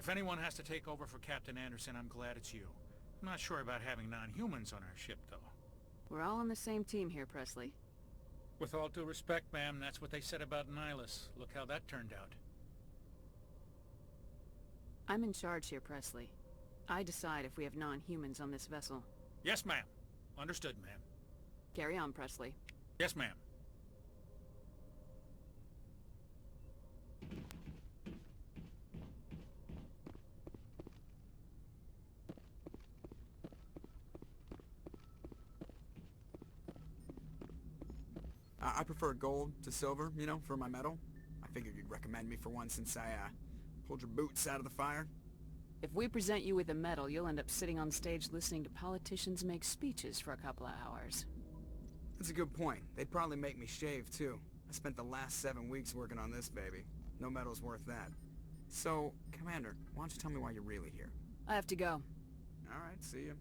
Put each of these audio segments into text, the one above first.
If anyone has to take over for Captain Anderson, I'm glad it's you. I'm not sure about having non-humans on our ship, though. We're all on the same team here, Presley. With all due respect, ma'am, that's what they said about Nihilus. Look how that turned out. I'm in charge here, Presley. I decide if we have non-humans on this vessel. Yes, ma'am. Understood, ma'am. Carry on, Presley. Yes, ma'am. I prefer gold to silver, you know, for my medal. I figured you'd recommend me for one since I, pulled your boots out of the fire. If we present you with a medal, you'll end up sitting on stage listening to politicians make speeches for a couple of hours. That's a good point. They'd probably make me shave, too. I spent the last 7 weeks working on this baby. No medal's worth that. So, Commander, why don't you tell me why you're really here? I have to go. Alright, see ya.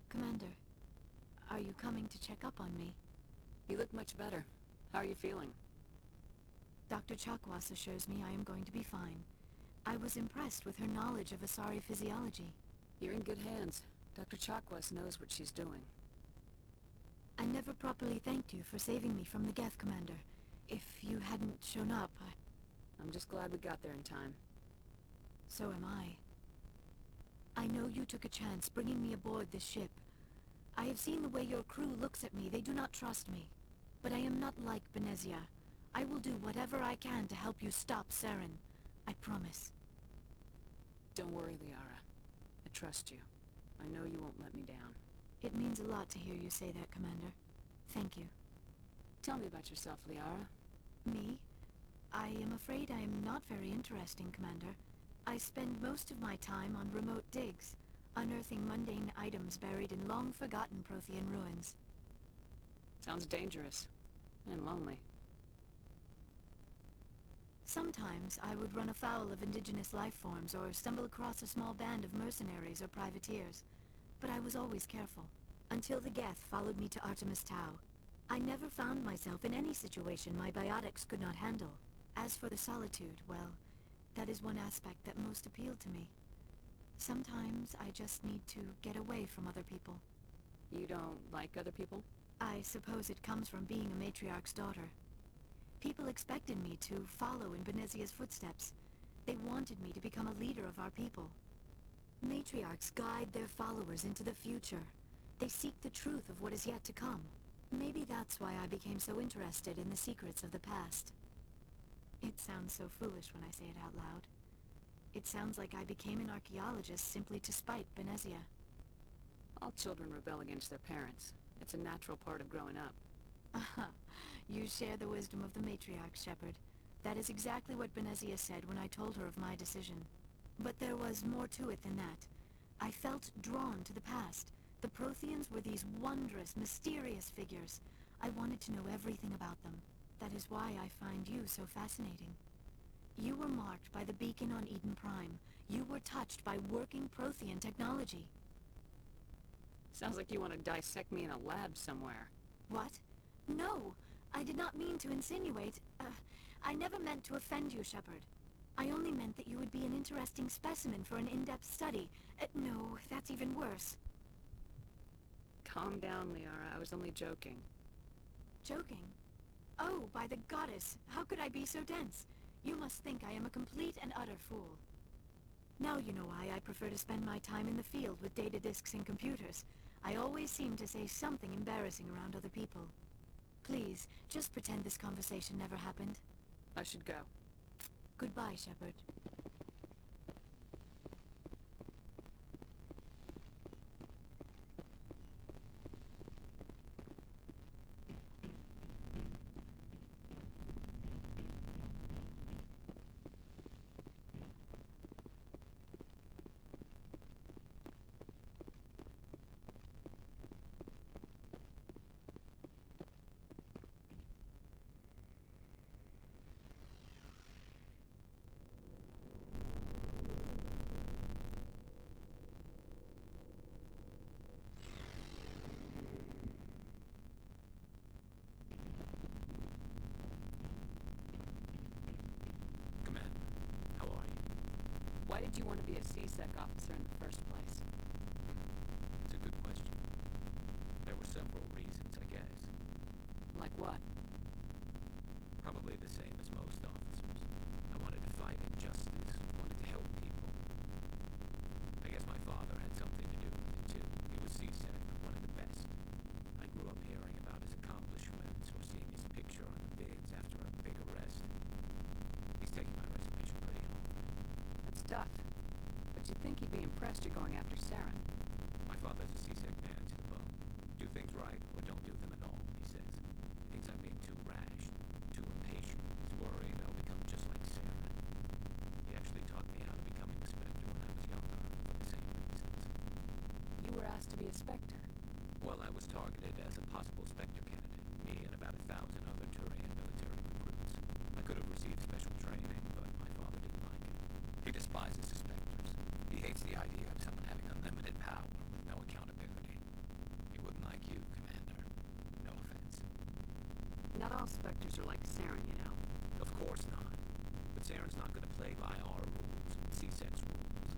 Commander, are you coming to check up on me? You look much better. How are you feeling? Dr. Chakwas assures me I am going to be fine. I was impressed with her knowledge of Asari physiology. You're in good hands. Dr. Chakwas knows what she's doing. I never properly thanked you for saving me from the Geth, Commander. If you hadn't shown up, I'm just glad we got there in time. so am I. I know you took a chance bringing me aboard this ship. I have seen the way your crew looks at me. They do not trust me. But I am not like Benezia. I will do whatever I can to help you stop Saren. I promise. Don't worry, Liara. I trust you. I know you won't let me down. It means a lot to hear you say that, Commander. Thank you. Tell me about yourself, Liara. Me? I am afraid I am not very interesting, Commander. I spend most of my time on remote digs, unearthing mundane items buried in long-forgotten Prothean ruins. Sounds dangerous. And lonely. Sometimes I would run afoul of indigenous life forms or stumble across a small band of mercenaries or privateers. But I was always careful, until the Geth followed me to Artemis Tau. I never found myself in any situation my biotics could not handle. As for the solitude, well, that is one aspect that most appealed to me. Sometimes I just need to get away from other people. You don't like other people? I suppose it comes from being a matriarch's daughter. People expected me to follow in Benezia's footsteps. They wanted me to become a leader of our people. Matriarchs guide their followers into the future. They seek the truth of what is yet to come. Maybe that's why I became so interested in the secrets of the past. It sounds so foolish when I say it out loud. It sounds like I became an archaeologist simply to spite Benezia. All children rebel against their parents. It's a natural part of growing up. Aha, you share the wisdom of the matriarch, Shepard. That is exactly what Benezia said when I told her of my decision. But there was more to it than that. I felt drawn to the past. The Protheans were these wondrous, mysterious figures. I wanted to know everything about them. That is why I find you so fascinating. You were marked by the beacon on Eden Prime. You were touched by working Prothean technology. Sounds like you want to dissect me in a lab somewhere. What? No! I did not mean to insinuate. I never meant to offend you, Shepard. I only meant that you would be an interesting specimen for an in-depth study. No, that's even worse. Calm down, Liara. I was only joking. Joking? Oh, by the goddess, how could I be so dense? You must think I am a complete and utter fool. Now you know why I prefer to spend my time in the field with data disks and computers. I always seem to say something embarrassing around other people. Please, just pretend this conversation never happened. I should go. Goodbye, Shepard. Why did you want to be a C-Sec officer in the first place? It's a good question. There were several reasons, I guess. Like what? Probably the same as most officers. I wanted to fight injustice, wanted to help people. I guess my father had something to do with it too. He was C-Sec, one of the best. I grew up hearing about his accomplishments or seeing his picture on the vids after a big arrest. He's taking my resignation pretty hard. That's tough. But you'd think he'd be impressed you're going after Saren. My father's a C-Sec man to the bone. Do things right or don't do them at all, he says. He thinks I'm being too rash, too impatient. He's worried I'll become just like Saren. He actually taught me how to becoming a Spectre when I was younger, for the same reasons. You were asked to be a Spectre. Well, I was targeted as a possible Spectre candidate, me and about 1,000 other Turian military recruits. I could have received special training, but my father didn't like it. He despises the Spectres. He hates the idea of someone having unlimited power with no accountability. He wouldn't like you, Commander. No offense. Not all Spectres are like Saren, you know. Of course not. But Saren's not going to play by our rules, C-Sec's rules.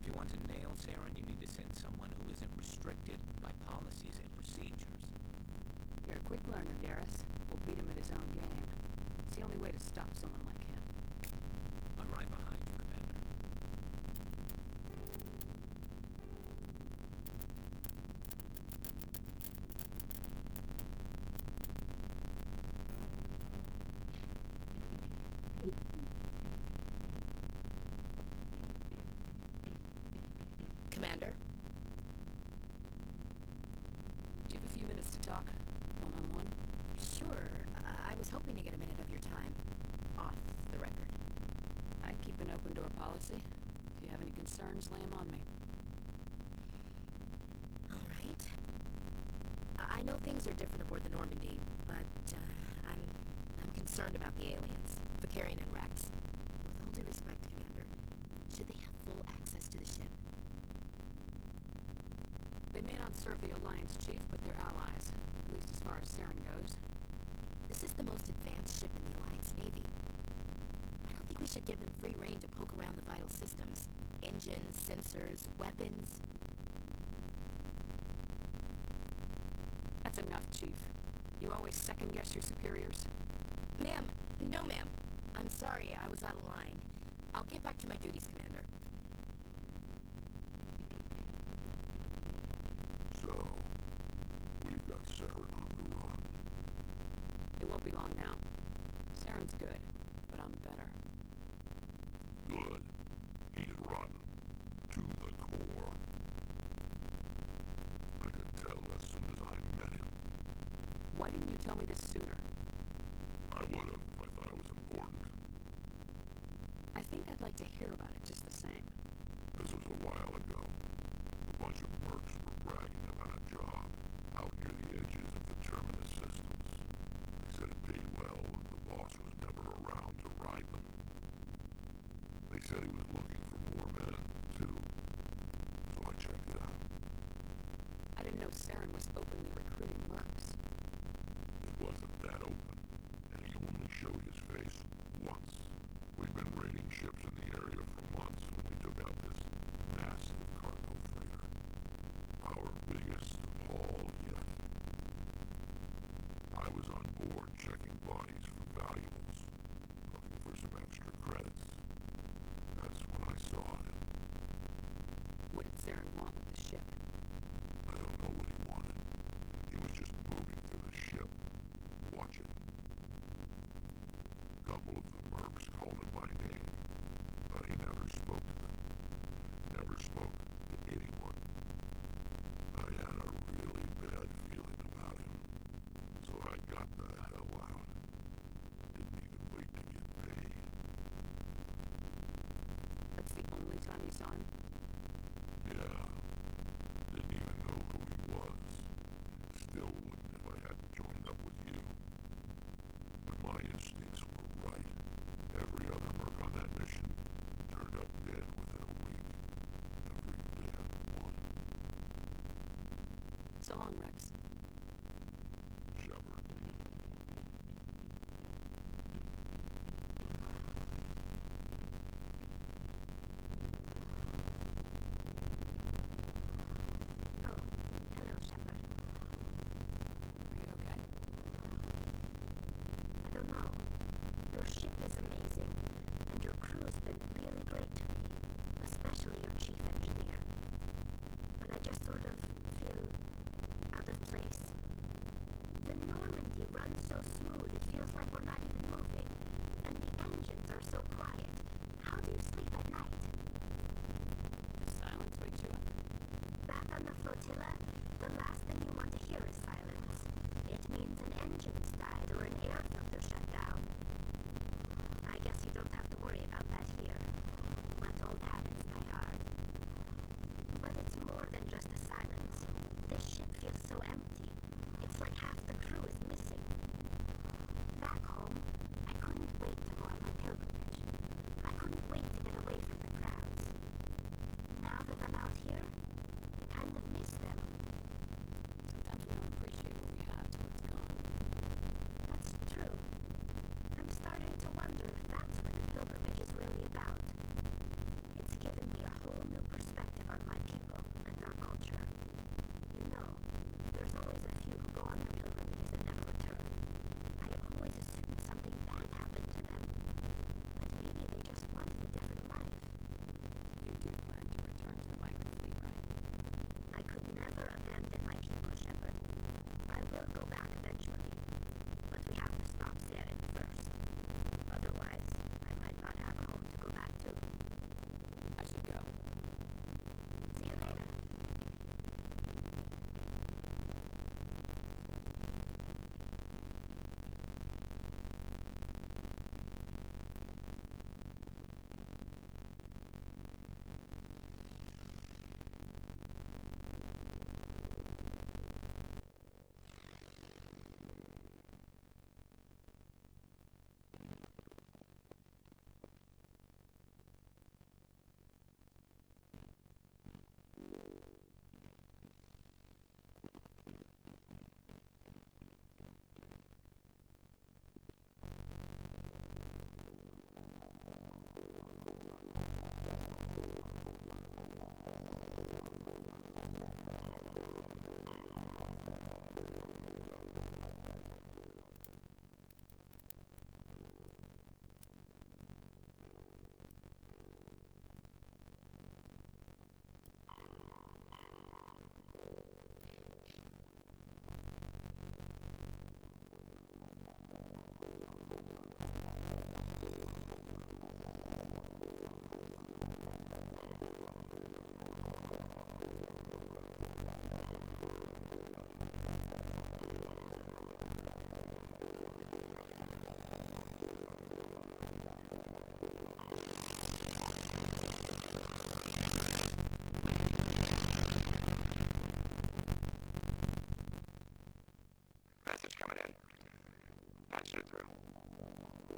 If you want to nail Saren, you need to send someone who isn't restricted by policies and procedures. quick learner, Garrus. We'll beat him at his own game. It's the only way to stop someone like him. I'm right behind you, Commander. Commander? Do you have a few minutes to talk? One-on-one? Sure. I was hoping to get a minute of your time. Off the record. I keep an open door policy. If you have any concerns, lay 'em on me. All right. I know things are different aboard the Normandy, but I'm concerned about the aliens, Vicarian and Rex. With all due respect, Commander, should they have full access to the ship? They may not serve the Alliance, Chief, but they're allies. At least as far as Saren goes. This is the most advanced ship in the Alliance Navy. I don't think we should give them free rein to poke around the vital systems. Engines, sensors, weapons. That's enough, Chief. You always second-guess your superiors. Ma'am, no ma'am. I'm sorry, I was out of line. I'll get back to my duties, Commander. So, we've got Saren on the run. It won't be long now. Saren's good, but I'm better. Good. He's rotten. To the core. I could tell as soon as I met him. Why didn't you tell me this sooner? I would have if I thought it was important.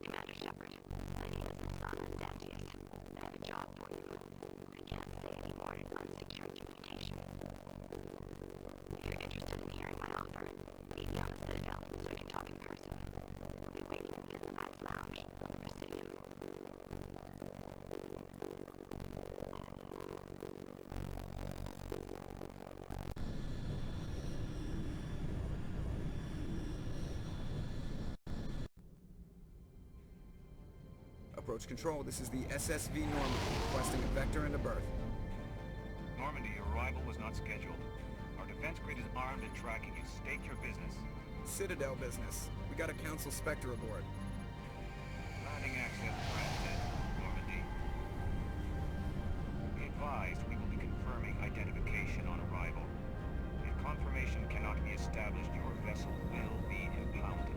Commander Shepard, my name is Hassan Dantius. I have a job for you. I can't say any more on secure communication. If you're interested in hearing my offer, meet me on the Citadel so we can talk in person. I'll be waiting in the Lab's Lounge, Presidium. Approach control, this is the SSV Normandy, requesting a vector into berth. Normandy, your arrival was not scheduled. Our defense grid is armed and tracking you. State your business. Citadel business. We got a Council Spectre aboard. Landing access granted, Normandy. Be advised, we will be confirming identification on arrival. If confirmation cannot be established, your vessel will be impounded.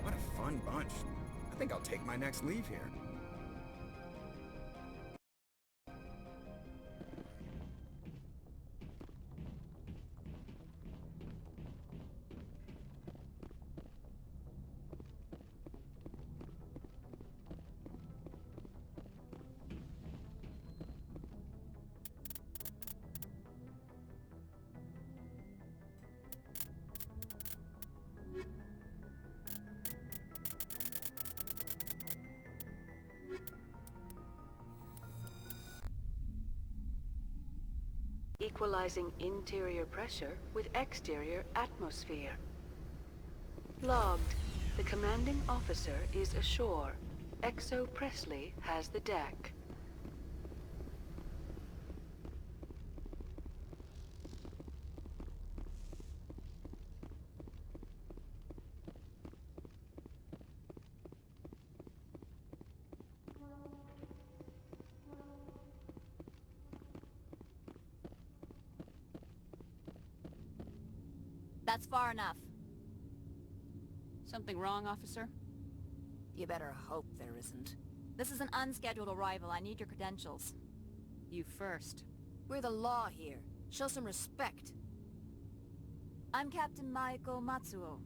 What a fun bunch. I think I'll take my next leave here. Equalizing interior pressure with exterior atmosphere. Logged. The commanding officer is ashore. Exo Presley has the deck. That's far enough. Something wrong, officer? You better hope there isn't. This is an unscheduled arrival. I need your credentials. You first. We're the law here. Show some respect. I'm Captain Maiko Matsuo,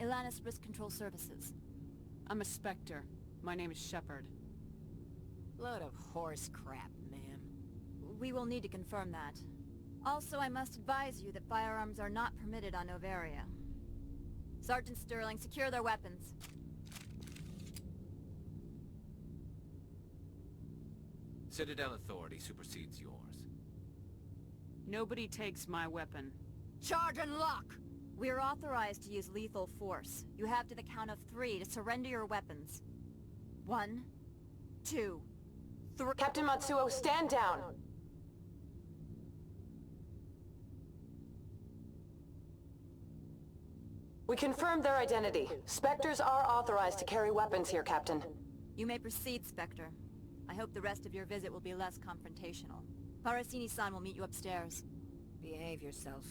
Ilanis Risk Control Services. I'm a Spectre. My name is Shepard. Load of horse crap, ma'am. We will need to confirm that. Also, I must advise you that firearms are not permitted on Noveria. Sergeant Sterling, secure their weapons. Citadel authority supersedes yours. Nobody takes my weapon. Charge and lock! We are authorized to use lethal force. You have to the count of 3 to surrender your weapons. 1, 2, 3... Captain Matsuo, stand down! We confirmed their identity. Spectres are authorized to carry weapons here, Captain. You may proceed, Spectre. I hope the rest of your visit will be less confrontational. Parasini-san will meet you upstairs. Behave yourself.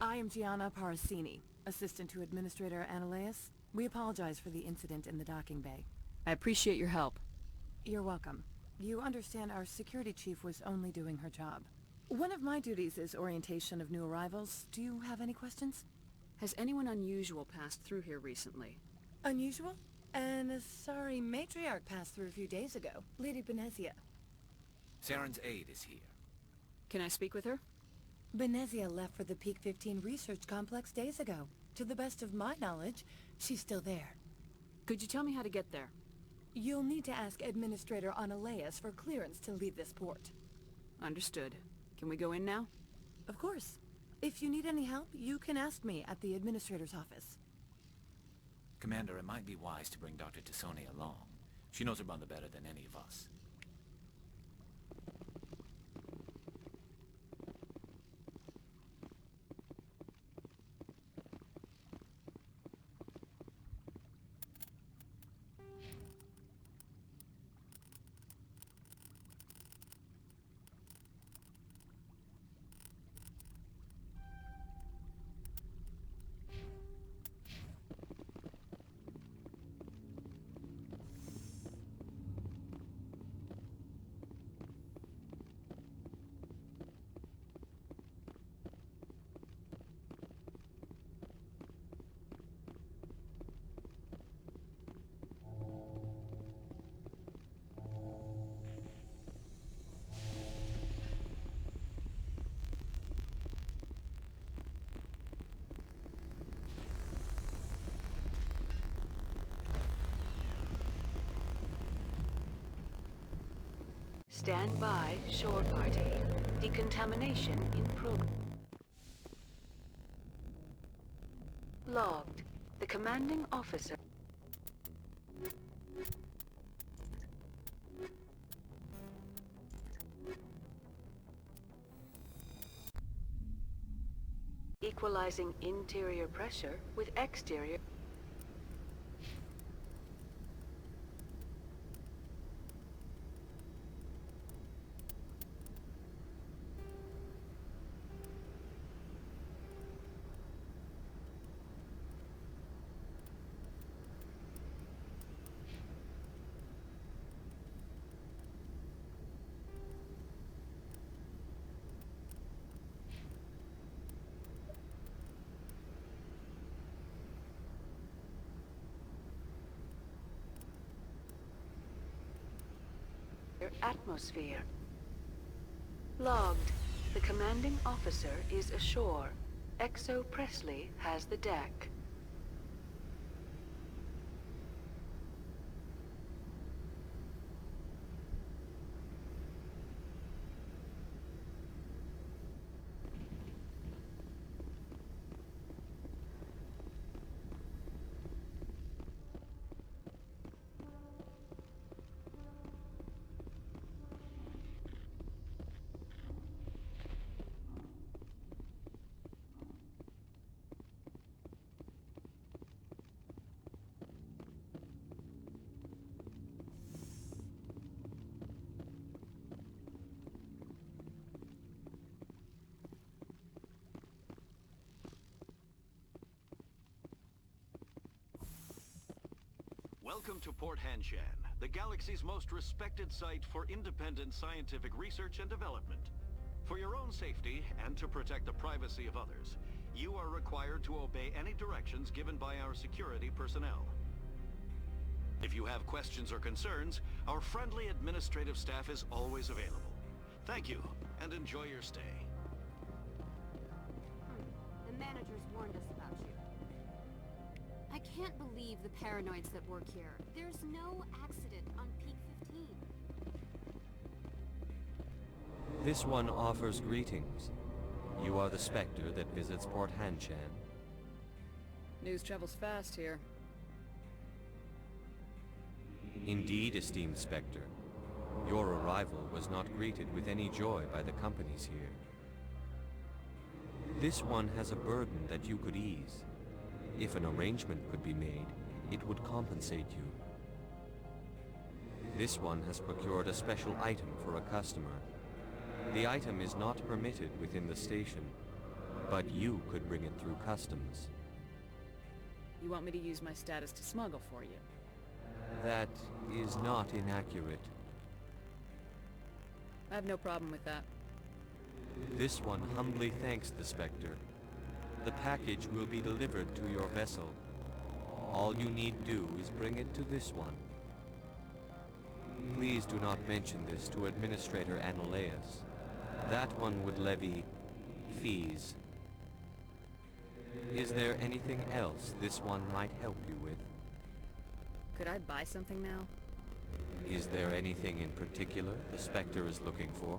I am Gianna Parasini, assistant to Administrator Ananias. We apologize for the incident in the docking bay. I appreciate your help. You're welcome. You understand our security chief was only doing her job. One of my duties is orientation of new arrivals. Do you have any questions? Has anyone unusual passed through here recently? Unusual? And a sorry matriarch passed through a few days ago. Lady Benezia. Saren's aide is here. Can I speak with her? Benezia left for the Peak 15 research complex days ago. To the best of my knowledge, she's still there. Could you tell me how to get there? You'll need to ask Administrator Ananias for clearance to leave this port. Understood. Can we go in now? Of course. If you need any help, you can ask me at the Administrator's office. Commander, it might be wise to bring Dr. Tassoni along. She knows her mother better than any of us. Stand by, shore party. Decontamination in progress. Logged. The commanding officer... Equalizing interior pressure with exterior... atmosphere. Logged. The commanding officer is ashore. Exo Presley has the deck. Welcome to Port Hanshan, the galaxy's most respected site for independent scientific research and development. For your own safety, and to protect the privacy of others, you are required to obey any directions given by our security personnel. If you have questions or concerns, our friendly administrative staff is always available. Thank you, and enjoy your stay. The managers warned us about you. I can't believe the paranoids that work here. There's no accident on Peak 15. This one offers greetings. You are the Spectre that visits Port Hanshan. News travels fast here. Indeed, esteemed Spectre. Your arrival was not greeted with any joy by the companies here. This one has a burden that you could ease. If an arrangement could be made, it would compensate you. This one has procured a special item for a customer. The item is not permitted within the station, but you could bring it through customs. You want me to use my status to smuggle for you? That is not inaccurate. I have no problem with that. This one humbly thanks the Spectre. The package will be delivered to your vessel. All you need do is bring it to this one. Please do not mention this to Administrator Analeas. That one would levy fees. Is there anything else this one might help you with? Could I buy something now? Is there anything in particular the Spectre is looking for?